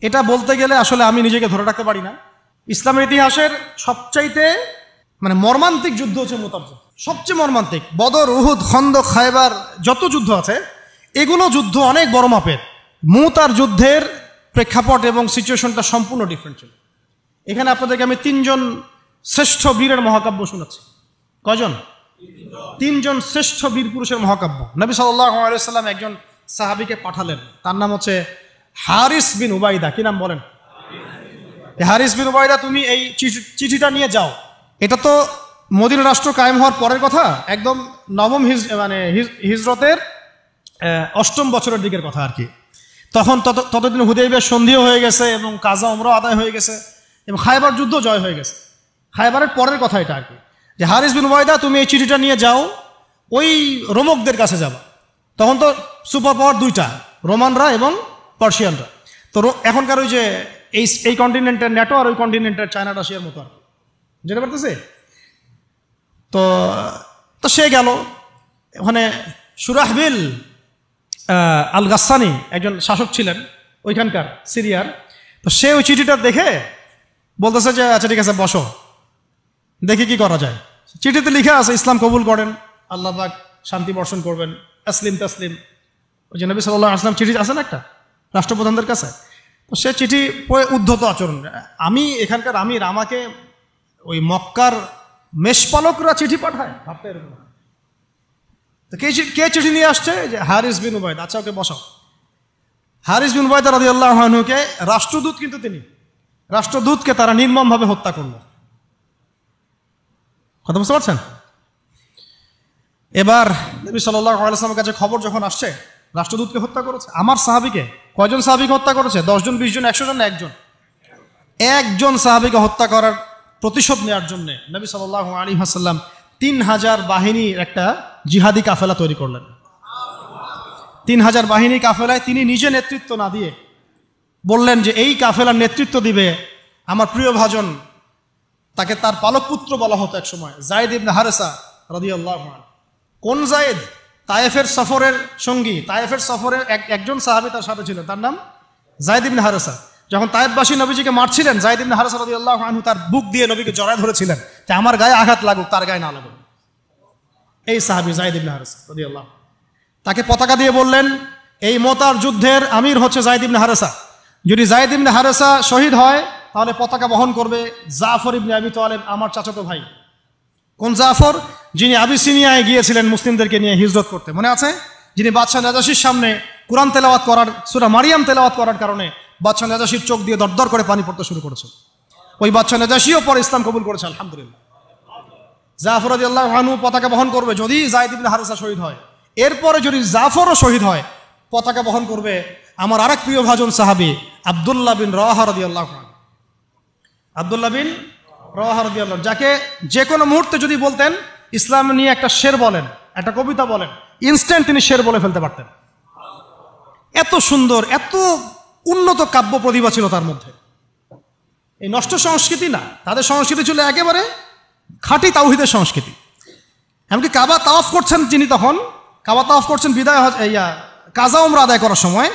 এটা বলতে গেলে আসলে আমি নিজেকে ধরে রাখতে পারি না। ইসলামের ইতিহাসের সবচাইতে মর্মান্তিক যুদ্ধ হচ্ছে মুতার যুদ্ধ, সবচেয়ে মর্মান্তিক। বদর, উহুদ, খন্দক, খায়বার যত যুদ্ধ আছে এগুলো যুদ্ধ অনেক বড় মাপের। মুতার যুদ্ধের প্রেক্ষাপট এবং সিচুয়েশনটা সম্পূর্ণ ডিফারেন্ট ছিল। এখানে আপনাদেরকে আমি 3 জন শ্রেষ্ঠ বীরের মহাকাব্য শোনাচ্ছি। কয়জন? 3 জন শ্রেষ্ঠ বীর পুরুষের মহাকাব্য। নবী সাল্লাল্লাহু আলাইহি ওয়াসাল্লাম একজন সাহাবীকে পাঠালেন, তার নাম হচ্ছে হারিস বিন উবাইদা। কি নাম বলেন? হারিস বিন উবাইদা, তুমি এই চিঠিটা নিয়ে যাও। এটা তো মদিনা রাষ্ট্র কায়েম হওয়ার পরের কথা, একদম নবম হিজরতের 8ম বছরের দিকের কথা আর কি। তখন ততদিন হুদাইবিয়ার সন্ধিও হয়ে গেছে এবং কাজা উমরা আদায় হয়ে গেছে এবং খায়বার যুদ্ধ জয় হয়ে গেছে। খায়বারের পরের কথা এটা আর কি, যে হারিস বিন উবাইদা তুমি এই চিঠিটা নিয়ে যাও, ওই রোমকদের কাছে যাবা। তখন তো সুপার পাওয়ার 2টা, রোমানরা এবং পার্সিয়ানরা। তো এখনকার ওই যে এই কন্টিনেন্টের ন্যাটো আর ওই কন্টিনেন্টের চায়না রাশিয়ার মতো আর কি, যেতে পারতেছে। তো সে গেল ওখানে। সুরাহবিল আল গাসানি একজন শাসক ছিলেন ওইখানকার সিরিয়ার। তো সে ওই চিঠিটা দেখে বলতেছে যে আচ্ছা ঠিক আছে, বসো, দেখি কি করা যায়। চিঠিতে লিখে আছে ইসলাম কবুল করেন, আল্লাহ পাক শান্তি বর্ষণ করবেন, আসলিম তাসলিম। ওই যে নবী সাল্লাল্লাহু আলাইহি ওয়াসাল্লাম চিঠি আছে না একটা রাষ্ট্রপ্রধানদের কাছে, তো সে চিঠি পড়ে উদ্ধত আচরণ। আমি এখানকার আমির, আমাকে ওই মক্কার মেষপালকরা চিঠি পাঠায়, ভাবতে এরকম। তো কে চিঠি নিয়ে আসছে? যে হারিস বিন উবাইদা। আচ্ছা ওকে বসাও। হারিস বিন উবাইদা রাদিয়াল্লাহু আনহুকে রাষ্ট্রদূত, কিন্তু তিনি রাষ্ট্রদূতকে তারা নির্মমভাবে হত্যা করলো। কথা বুঝতে পারছেন? এবার নবী সাল্লাল্লাহু আলাইহি ওয়াসাল্লামের কাছে খবর যখন আসছে রাষ্ট্রদূতকে হত্যা করেছে, আমার সাহাবীকে, কয়জন সাহাবীকে হত্যা করেছে? 10 জন, 20 জন, 100 জন, একজন সাহাবীকে হত্যা করার প্রতিশোধ নেওয়ার জন্য নবী সাল্লাল্লাহু আলাইহি ওয়াসাল্লাম 3000 বাহিনীর একটা জিহাদি কাফেলা তৈরি করলেন। 3000 বাহিনী কাফেলায় তিনি নিজে নেতৃত্ব না দিয়ে বললেন যে এই কাফেলার নেতৃত্ব দিবে আমার প্রিয় ভাজন, তাকে তার পালক পুত্র বলা হতো এক সময়, যায়েদ ইবনে হারেসা রাদিয়াল্লাহু আনহু। কোন যায়েদ? তায়েফের সফরের সঙ্গী, তায়েফের সফরের একজন সাহাবী তার সাথে ছিল, তার নাম যায়েদ ইবনে হারেসা। যখন তায়েফবাসী নবীজিকে মারছিলেন, যায়েদ ইবনে হারেসা রাদিয়াল্লাহু আনহু তার বুক দিয়ে নবীকে জড়ায় ধরেছিলেন যে আমার গায়ে আঘাত লাগুক, তার গায়ে না লাগুক। এই সাহাবী যায়েদ ইবনে হারেসা রাদিয়াল্লাহু, তাকে পতাকা দিয়ে বললেন এই মোতার যুদ্ধের আমির হচ্ছে যায়েদ ইবনে হারেসা। যদি যায়েদ ইবনে হারেসা শহীদ হয় তাহলে পতাকা বহন করবে জাফর ইবনে আবি তালেব, আমার চাচাতো ভাই। কোন জাফর? যিনি আবিসিনিয়ায় গিয়েছিলেন মুসলিমদেরকে নিয়ে হিজরত করতে, মনে আছে? যিনি বাদশাহ নাজাশির সামনে কোরআন তেলাওয়াত করার, সূরা মারিয়াম তেলাওয়াত করার কারণে বাদশাহ নাজাশির চোখ দিয়ে দরদর করে পানি পড়তে শুরু করেছে। ওই বাদশাহ নাজাশিও পরে ইসলাম কবুল করেছে, আলহামদুলিল্লাহ। জাফর রাদিয়াল্লাহু আনহু পতাকা বহন করবে যদি যায়েদ ইবনে হারেসা শহীদ হয়। এরপরে যদি জাফরও শহীদ হয়, পতাকা বহন করবে আমার আরেক প্রিয় ভাজন সাহাবী আব্দুল্লাহ বিন রাওয়াহা রাদিয়াল্লাহু আনহু। আব্দুল্লাহ বিন রাওয়াহা রাদিয়াল্লাহু, যাকে যে কোনো মুহূর্তে যদি বলতেন ইসলাম নিয়ে একটা শের বলেন, একটা কবিতা বলেন, ইনস্ট্যান্ট তিনি শের বলে ফেলতে পারতেন। এত সুন্দর, এত উন্নত কাব্য প্রতিভা ছিল তার মধ্যে। এই নষ্ট সংস্কৃতি না, তাদের সংস্কৃতি ছিল একেবারে খাঁটি তাওহীদের সংস্কৃতি। এমনকি কাবা তাওয়াফ করছেন যিনি, তখন কাবা তাওয়াফ করছেন বিদায় কাজা উমরা আদায় করার সময়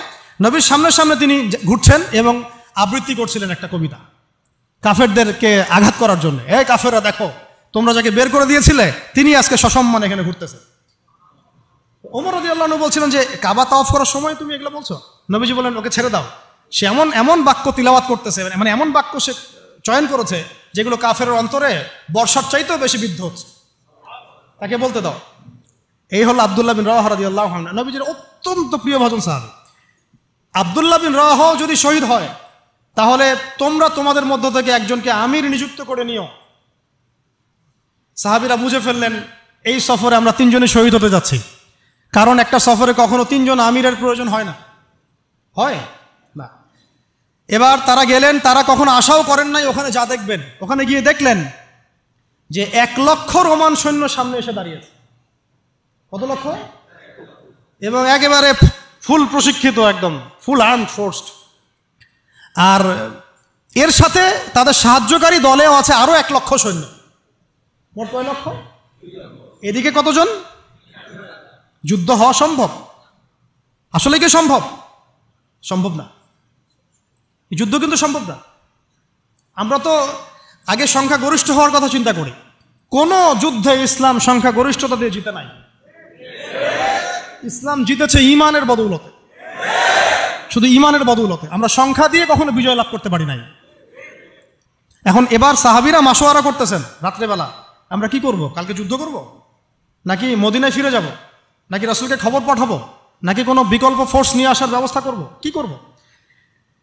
নবীর সামনে সামনে তিনি ঘুরছেন এবং আবৃত্তি করছিলেন একটা কবিতা কাফেরদেরকে আঘাত করার জন্য। এই কাফেররা দেখো, তোমরা যাকে বের করে দিয়েছিলে তিনি আজকে সসম্মান এখানে ঘুরতেছে। ওমর রাদিয়াল্লাহু আনহু বলছিলেন যে কাবা তাওয়াফ করার সময় তুমি এগুলো বলছো? নবীজি বলেন ওকে ছেড়ে দাও, সে এমন বাক্য তিলাওয়াত করতেছে, মানে এমন বাক্য সে চয়ন করেছে যেগুলো কাফেরের অন্তরে বর্ষার চাইতেও বেশি বিদ্ধ হচ্ছে, তাকে বলতে দাও। এই হলো আব্দুল্লাহ বিন রাওয়াহা রাদিয়াল্লাহু আনহু, নবীজির অত্যন্ত প্রিয় ভাজন সাহাবী। আব্দুল্লাহ বিন রাওয়াহা যদি শহীদ হয় তাহলে তোমরা তোমাদের মধ্য থেকে একজনকে আমির নিযুক্ত করে নিও। সাহাবীরা বুঝে ফেললেন এই সফরে আমরা 3 জনই শহীদ হতে যাচ্ছি, কারণ একটা সফরে কখনো 3 জন আমিরের প্রয়োজন হয় না, হয় না। এবার তারা গেলেন, তারা কখনো আশাও করেন নাই ওখানে যা দেখবেন। ওখানে গিয়ে দেখলেন যে 1 লক্ষ রোমান সৈন্য সামনে এসে দাঁড়িয়েছে। কত লক্ষ? এবং একেবারে ফুল প্রশিক্ষিত, একদম ফুল আর্মড ফোর্সড। আর এর সাথে তাদের সাহায্যকারী দলেও আছে আরো 1 লক্ষ সৈন্য। মোট কয় লক্ষ? এদিকে কতজন? যুদ্ধ হওয়া সম্ভব? আসলে কি সম্ভব? সম্ভব না। এই যুদ্ধ কিন্তু সম্ভব না। আমরা তো আগে সংখ্যাগরিষ্ঠ হওয়ার কথা চিন্তা করি। কোন যুদ্ধে ইসলাম সংখ্যাগরিষ্ঠতা দিয়ে জিতে নাই। ইসলাম জিতেছে ঈমানের বদৌলতে, শুধু ঈমানের বদৌলতে। আমরা সংখ্যা দিয়ে কখনো বিজয় লাভ করতে পারি নাই। এখন এবার সাহাবীরা মাশওয়ারা করতেছেন রাত্রেবেলা, আমরা কি করব? কালকে যুদ্ধ করব, নাকি মদিনায় ফিরে যাব, নাকি রাসূলকে খবর পাঠাবো, নাকি কোনো বিকল্প ফোর্স নিয়ে আসার ব্যবস্থা করব, কি করব?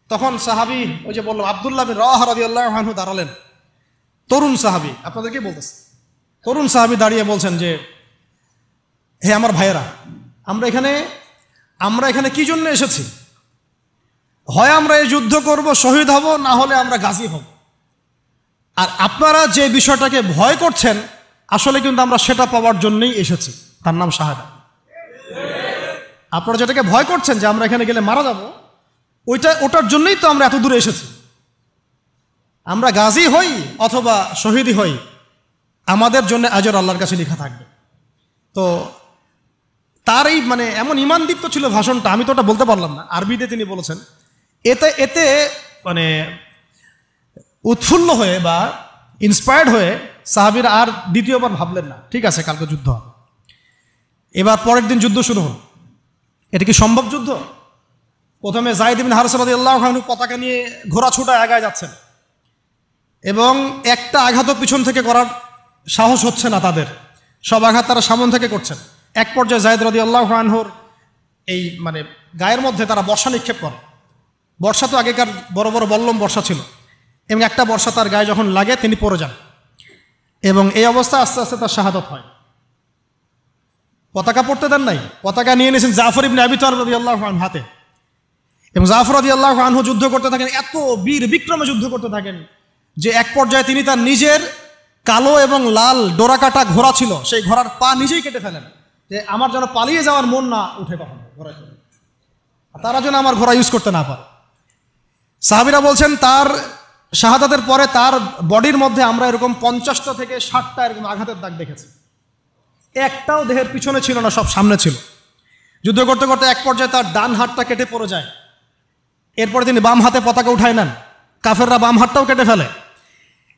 তখন সাহাবী, ওই যে বললাম আব্দুল্লাহ বিন রাওয়াহা রাদিয়াল্লাহু আনহু দাঁড়ালেন। তরুণ সাহাবী, আপনাদেরকে বলতেছে, তরুণ সাহাবী দাঁড়িয়ে বলছেন যে, হে আমার ভাইয়েরা, আমরা এখানে কি জন্য এসেছি? হয় আমরা এই যুদ্ধ করব, শহীদ হব, না হলে আমরা গাজী হব। আর আপনারা যে বিষয়টাকে ভয় করছেন, আসলে কিন্তু আমরা সেটা পাওয়ার জন্যই এসেছি, তার নাম শাহাদা। আপনারা যেটাকে ভয় করছেন যে আমরা এখানে গেলে মারা যাব, ওটার জন্যই তো আমরা এত দূরে এসেছি। আমরা গাজী হই অথবা শহীদই হই, আমাদের জন্য আজর আল্লাহর কাছে লেখা থাকবে। তো তার এই মানে এমন ঈমানদীপ্ত ছিল ভাষণটা, আমি তো ওটা বলতে পারলাম না, আরবিতে তিনি বলেছেন। এতে মানে উৎফুল্ল হয়ে বা ইন্সপায়ার্ড হয়ে সাহাবীরা আর দ্বিতীয়বার ভাবলেন না, ঠিক আছে কালকে যুদ্ধ হবে। এবার পরের দিন যুদ্ধ শুরু হল। এটা কি সম্ভব যুদ্ধ? প্রথমে যায়েদ ইবনে হারেসা রাদিয়াল্লাহু আনহু পতাকা নিয়ে ঘোড়া ছুটায় আগায় যাচ্ছেন, এবং একটা আঘাতও পিছন থেকে করার সাহস হচ্ছে না তাদের, সব আঘাত তারা সামন থেকে করছেন। এক পর্যায়ে যায়েদ রাদিয়াল্লাহু আনহুর এই মানে গায়ের মধ্যে তারা বর্ষা নিক্ষেপ করে। বর্ষা তো আগেকার বড় বড় বল্লম বর্ষা ছিল, এবং একটা বর্ষা তার গায়ে যখন লাগে তিনি পড়ে যান, এবং এই অবস্থা আস্তে আস্তে তার শাহাদত হয়। পতাকা পড়তে দেন নাই, পতাকা নিয়ে নিয়েছেন জাফর ইবনে আবি তালিব রাদিয়াল্লাহু আনহু হাতে, এবং জাফর রাদিয়াল্লাহু আনহু যুদ্ধ করতে থাকেন, এত বীর বিক্রমে যুদ্ধ করতে থাকেন যে এক পর্যায়ে তিনি তার নিজের কালো এবং লাল ডোরাকাটা ঘোড়া ছিল, সেই ঘোড়ার পা নিজেই কেটে ফেলেন, যে আমার যেন পালিয়ে যাওয়ার মন না উঠে কখনো ঘোড়া চলে, তারা যেন আমার ঘোড়া ইউজ করতে না পারে। সাহাবীরা বলছেন তার শাহাদাতের পরে তার বডির মধ্যে আমরা এরকম 50টা থেকে 60টা এরকম আঘাতের দাগ দেখেছি। একটাও দেহের পিছনে ছিল না, সব সামনে ছিল। যুদ্ধ করতে করতে এক পর্যায়ে তার ডান হাতটা কেটে পড়ে যায়। এরপরে তিনি বাম হাতে পতাকা উঠায় নেন, কাফেররা বাম হাতটাও কেটে ফেলে।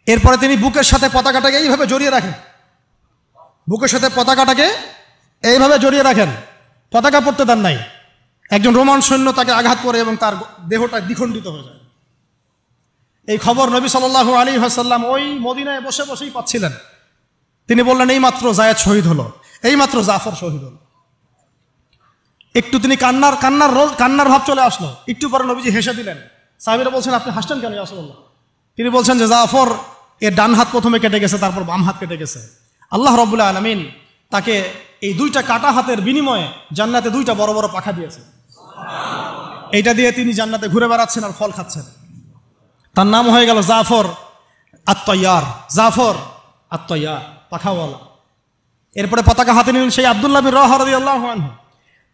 এরপরে তিনি বুকের সাথে পতাকাটাকে এইভাবে জড়িয়ে রাখেন, বুকের সাথে পতাকাটাকে এইভাবে জড়িয়ে রাখেন, পতাকা পড়তে দেন নাই। একজন রোমান সৈন্য তাকে আঘাত করে এবং তার দেহটা দ্বিখণ্ডিত হয়ে যায়। এই খবর নবী সাল্লাল্লাহু আলাইহি ওয়াসাল্লাম ওই মদিনায় বসে বসেই পাচ্ছিলেন। তিনি বললেন, এই মাত্র যায়েদ শহীদ হলো, এই মাত্র জাফর শহীদ হলো। একটু তিনি কান্নার ভাব চলে আসলো। একটু পরে নবীজি হেসে দিলেন। সাহাবীরা বলছেন, আপনি হাসছেন কেন ইয়া রাসূলুল্লাহ? তিনি বলছেন যে জাফর এর ডান হাত প্রথমে কেটে গেছে, তারপর বাম হাত কেটে গেছে। আল্লাহ রাব্বুল আলামিন তাকে এই দুইটা কাটা হাতের বিনিময়ে জান্নাতে দুইটা বড় বড় পাখা দিয়েছে। এইটা দিয়ে তিনি জান্নাতে ঘুরে বেড়াচ্ছেন আর ফল খাচ্ছেন। তার নাম হয়ে গেল জাফর আত-তাইয়ার, জাফর আত-তাইয়ার, পাখাওয়ালা। এরপরে পতাকা হাতে নিলেন সেই আব্দুল্লাহ বিন রাওয়াহা রাদিয়াল্লাহু আনহু।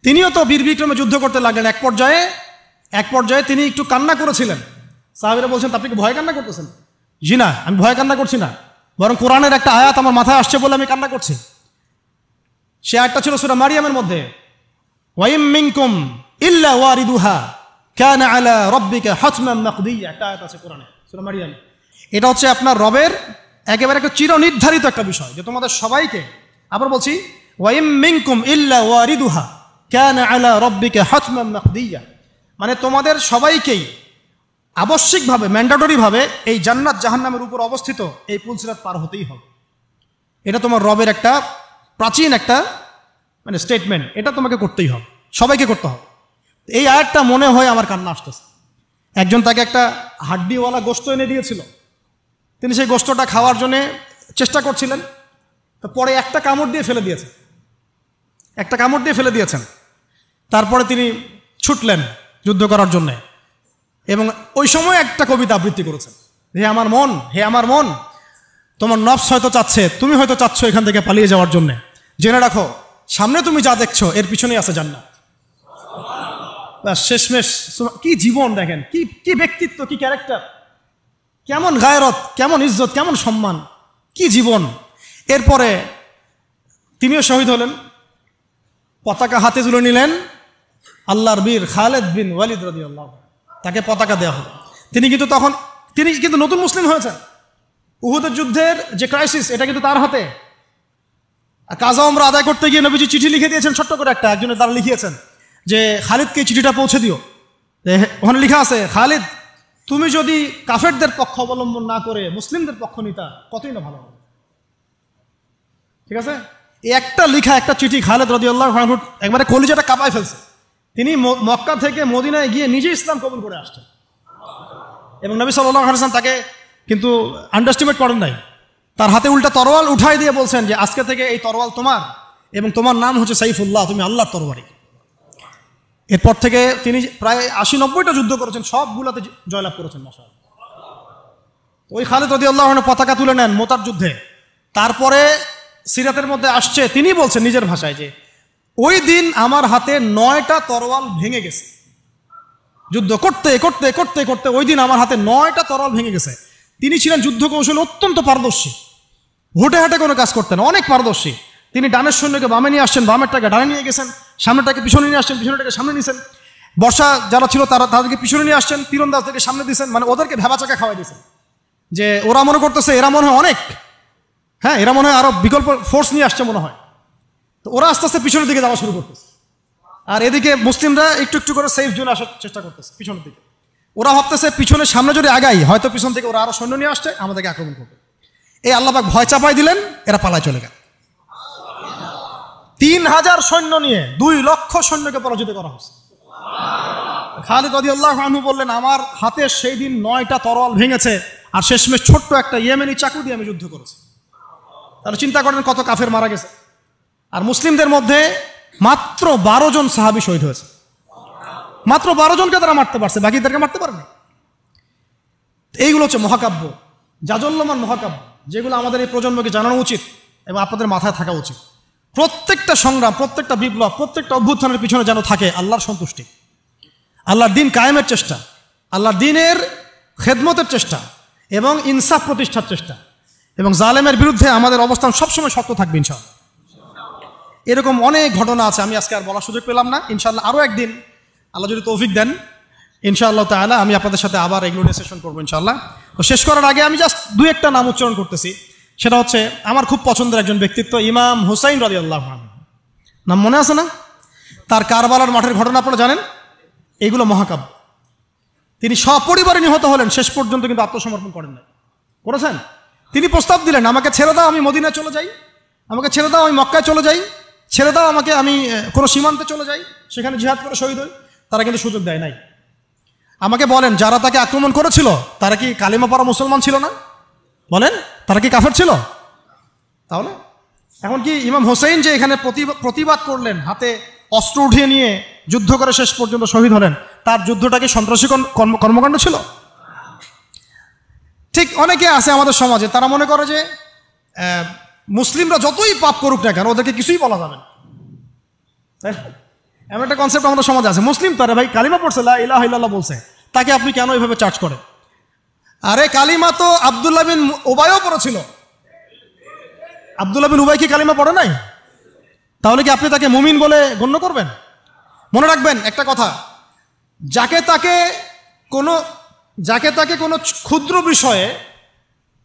তিনিও তো বীর বিক্রমে যুদ্ধ করতে লাগলেন। এক পর্যায়ে তিনি একটু কান্না করেছিলেন। সাহাবীরা বলছেন, আপনি কি ভয় কান্না করতেছেন? জি না, আমি ভয় কান্না করছি না, বরং কোরআনের একটা আয়াত আমার মাথায় আসছে বলে আমি কান্না করছি। সে আয়াতটা ছিল সূরা মারিয়ামের মধ্যে, ওয়া ইম মিনকুম ইল্লা ওয়ারিদুহা কানা আলা রাব্বিকা হাতমান মাকদিয়া, একটা আয়াত আছে কোরআনে সূরা মারিয়াম। এটা হচ্ছে আপনার রবের একেবারে একটা চিরনির্ধারিত একটা বিষয়, যে তোমাদের সবাইকে, আবার বলছি, ওয়া ইম মিনকুম ইল্লা ওয়ারিদুহা কানা আলা রাব্বিকা হাতমান মাকদিয়া, মানে তোমাদের সবাইকেই আবশ্যিকভাবে, ম্যান্ডেটরিভাবে এই জান্নাত জাহান্নামের উপর অবস্থিত এই পুলসিরাত পার হতেই হবে। এটা তোমার রবের একটা প্রাচীন একটা মানে স্টেটমেন্ট, এটা তোমাকে করতেই হবে, সবাইকে করতে হবে। এই আয়াতটা মনে হয় আমার কান্না আসতেছে। একজন তাকে একটা হাড্ডিওয়ালা গোশত এনে দিয়েছিল, তিনি সেই গোশতটা খাওয়ার জন্যে চেষ্টা করছিলেন, তো পরে একটা কামড় দিয়ে ফেলে দিয়েছেন। তারপরে তিনি ছুটলেন যুদ্ধ করার জন্যে, এবং ওই সময় একটা কবিতা আবৃত্তি করেছেন, হে আমার মন, তোমার নফস হয়তো চাচ্ছে, তুমি হয়তো চাচ্ছ এখান থেকে পালিয়ে যাওয়ার জন্য, জেনে রাখো সামনে তুমি যা দেখছো এর পিছনেই আছে জান্নাত। শেষমেশ কি জীবন দেখেন, কি ব্যক্তিত্ব, কি ক্যারেক্টার, কেমন গায়রত, কেমন ইজ্জত, কেমন সম্মান, কি জীবন। এরপরে তিনিও শহীদ হলেন, পতাকা হাতে তুলে নিলেন আল্লাহর বীর খালেদ বিন ওয়ালিদ রাদিয়াল্লাহু, তাকে পতাকা দেওয়া হলো। তিনি কিন্তু নতুন মুসলিম হয়েছেন। উহুদের যুদ্ধের যে ক্রাইসিস, এটা কিন্তু তার হাতে। কাজা উমরা আদায় করতে গিয়ে নবীজি চিঠি লিখে দিয়েছেন, ছোট্ট করে একজনের দ্বারা লিখিয়েছেন যে খালিদকে চিঠিটা পৌঁছে দিও। ওখানে লেখা আছে, খালিদ তুমি যদি কাফেরদের পক্ষ অবলম্বন না করে মুসলিমদের পক্ষ নিতা কতই না ভালো হবে। ঠিক আছে, এই একটা লিখা একটা চিঠি খালিদ রাদিয়াল্লাহু আনহু একবারে কলিজাটা কাঁপায় ফেলছে। তিনি মক্কা থেকে মদিনায় গিয়ে নিজে ইসলাম কবুল করে আসছেন এবং নবী সাল্লাল্লাহু আলাইহি ওয়াসাল্লাম তাকে কিন্তু আন্ডারস্টিমেট করেন নাই। তার হাতে উল্টা তরোয়াল উঠাই দিয়ে বলছেন যে আজকে থেকে এই তরোয়াল তোমার এবং তোমার নাম হচ্ছে সাইফুল্লাহ, তুমি আল্লাহর তরবারি। এরপর থেকে তিনি প্রায় 80-90টা যুদ্ধ করেছেন, সবগুলোতে জয়লাভ করেছেন মাশাআল্লাহ। ওই খালিদ রাদিয়াল্লাহু আনহু পতাকা তুলে নেন মোতার যুদ্ধে। তারপরে সিরাতের মধ্যে আসছে, তিনি বলছেন নিজের ভাষায় যে ওই দিন আমার হাতে 9টা তরোয়াল ভেঙে গেছে। যুদ্ধ করতে করতে করতে করতে ওই দিন আমার হাতে 9টা তরোয়াল ভেঙে গেছে। তিনি ছিলেন যুদ্ধ কৌশলে অত্যন্ত পারদর্শী, হুটে হাটে কোনো কাজ করতেন, অনেক পারদর্শী। তিনি ডানের সৈন্যকে বামে নিয়ে আসছেন, বামেরটাকে ডানে নিয়ে গেছেন, সামনেটাকে পিছনে নিয়ে আসছেন, পিছনেটাকে সামনে নিয়েছেন। বর্ষা যারা ছিল তাদেরকে পিছনে নিয়ে আসছেন, তীরন্দাজদেরকে সামনে দিয়েছেন, মানে ওদেরকে ভেবাচাকা খাওয়াই দিয়েছেন যে ওরা মনে করতেছে এরা মনে হয় অনেক, হ্যাঁ এরা মনে হয় আরো বিকল্প ফোর্স নিয়ে আসছে মনে হয়। তো ওরা আস্তে আস্তে পিছনের দিকে যাওয়া শুরু করতেছে, আর এদিকে মুসলিমরা একটু একটু করে সেফ জোনে আসার চেষ্টা করতেছে পিছনের দিকে। ওরা ভাবতেছে পিছনে সামনে যদি আগাই হয়তো পিছন থেকে ওরা আরো সৈন্য নিয়ে আসছে, আমাদেরকে আক্রমণ করবে। এই আল্লাহ পাক ভয় চাপাই দিলেন, এরা পালায় চলে গেল। 3000 সৈন্য নিয়ে 2 লক্ষ সৈন্যকে পরাজিত করা হয়েছে। খালিদ রাদিয়াল্লাহু আনহু বললেন আমার হাতে সেই দিন 9টা তরোয়াল ভেঙেছে, আর শেষমেশ ছোট্ট একটা ইয়েমেনি চাকু দিয়ে আমি যুদ্ধ করেছি। তাহলে চিন্তা করেন কত কাফের মারা গেছে। আর মুসলিমদের মধ্যে মাত্র 12 জন সাহাবী শহীদ হয়েছে। মাত্র 12 জনকে তারা মারতে পারছে, বাকিদেরকে মারতে পারেনি। এইগুলো হচ্ছে মহাকাব্য, জাজল্যমান মহাকাব্য, যেগুলো আমাদের এই প্রজন্মকে জানানো উচিত এবং আপনাদের মাথায় থাকা উচিত। প্রত্যেকটা সংগ্রাম, প্রত্যেকটা বিপ্লব, প্রত্যেকটা অভ্যুত্থানের পিছনে যেন থাকে আল্লাহর সন্তুষ্টি, আল্লাহর দিন কায়েমের চেষ্টা, আল্লাহর দিনের খেদমতের চেষ্টা এবং ইনসাফ প্রতিষ্ঠার চেষ্টা, এবং জালেমের বিরুদ্ধে আমাদের অবস্থান সবসময় শক্ত থাকবে ইনশাআল্লাহ। এরকম অনেক ঘটনা আছে, আমি আজকে আর বলার সুযোগ পেলাম না। ইনশাআল্লাহ আরও একদিন আল্লাহ যদি তৌফিক দেন ইনশাআল্লাহ তাআলা আমি আপনাদের সাথে আবার এগুলো নিয়ে সেশন করবো ইনশাআল্লাহ। তো শেষ করার আগে আমি জাস্ট 2-1টা নাম উচ্চারণ করতেছি। সেটা হচ্ছে আমার খুব পছন্দের একজন ব্যক্তিত্ব, ইমাম হুসাইন রাদিয়াল্লাহু আনহু। নাম মনে আছে না? তার কারবালার মাঠের ঘটনা আপনারা জানেন। এগুলো মহাকাব্য। তিনি সপরিবারে নিহত হলেন, শেষ পর্যন্ত কিন্তু আত্মসমর্পণ করেন না। করেছেন? তিনি প্রস্তাব দিলেন আমাকে ছেড়ে দাও, আমি মদিনায় চলে যাই, আমাকে ছেড়ে দাও, আমি মক্কায় চলে যাই, ছেড়ে দাও আমাকে, আমি কোনো সীমান্তে চলে যাই, সেখানে জিহাদ করে শহীদ হই। তারা কিন্তু সুযোগ দেয় নাই। আমাকে বলেন যারা তাকে আক্রমণ করেছিল তারা কি কালিমা পড়া মুসলমান ছিল না? বলেন তারা কি কাফের ছিল? তাহলে এখন কি ইমাম হোসেন যে এখানে প্রতিবাদ করলেন, হাতে অস্ত্র উঠিয়ে নিয়ে যুদ্ধ করে শেষ পর্যন্ত শহীদ হলেন, তার যুদ্ধটা কি সন্ত্রাসী কর্মকাণ্ড ছিল? ঠিক অনেকে আছে আমাদের সমাজে, তারা মনে করে যে মুসলিমরা যতই পাপ করুক না কেন ওদেরকে কিছুই বলা যাবে না। এমন একটা কনসেপ্ট আমাদের সমাজে আছে, মুসলিম তারা ভাই কালিমা পড়ছে, লা ইলাহা ইল্লাল্লাহ বলছে, তাকে আপনি কেন এইভাবে চার্জ করেন? আরে কালিমা তো আব্দুল্লাহ বিন উবাইও পড়েছিল। আব্দুল্লাহ বিন উবাই কি কালিমা পড়ে নাই? তাহলে কি আপনি তাকে মুমিন বলে গণ্য করবেন? মনে রাখবেন একটা কথা, যাকে তাকে কোনো ক্ষুদ্র বিষয়ে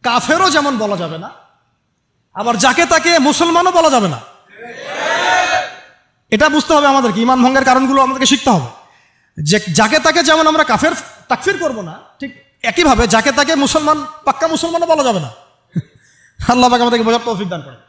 কাফেরও যেমন বলা যাবে না, আবার যাকে তাকে মুসলমানও বলা যাবে না। এটা বুঝতে হবে আমাদেরকে, ঈমান ভঙ্গের কারণগুলো আমাদেরকে শিখতে হবে। যে যাকে তাকে যেমন আমরা কাফের তাকফির করব না, ঠিক একইভাবে যাকে তাকে মুসলমান, পাক্কা মুসলমানও বলা যাবে না। আল্লাহ পাক আমাদেরকে বোঝার তৌফিক দান করেন।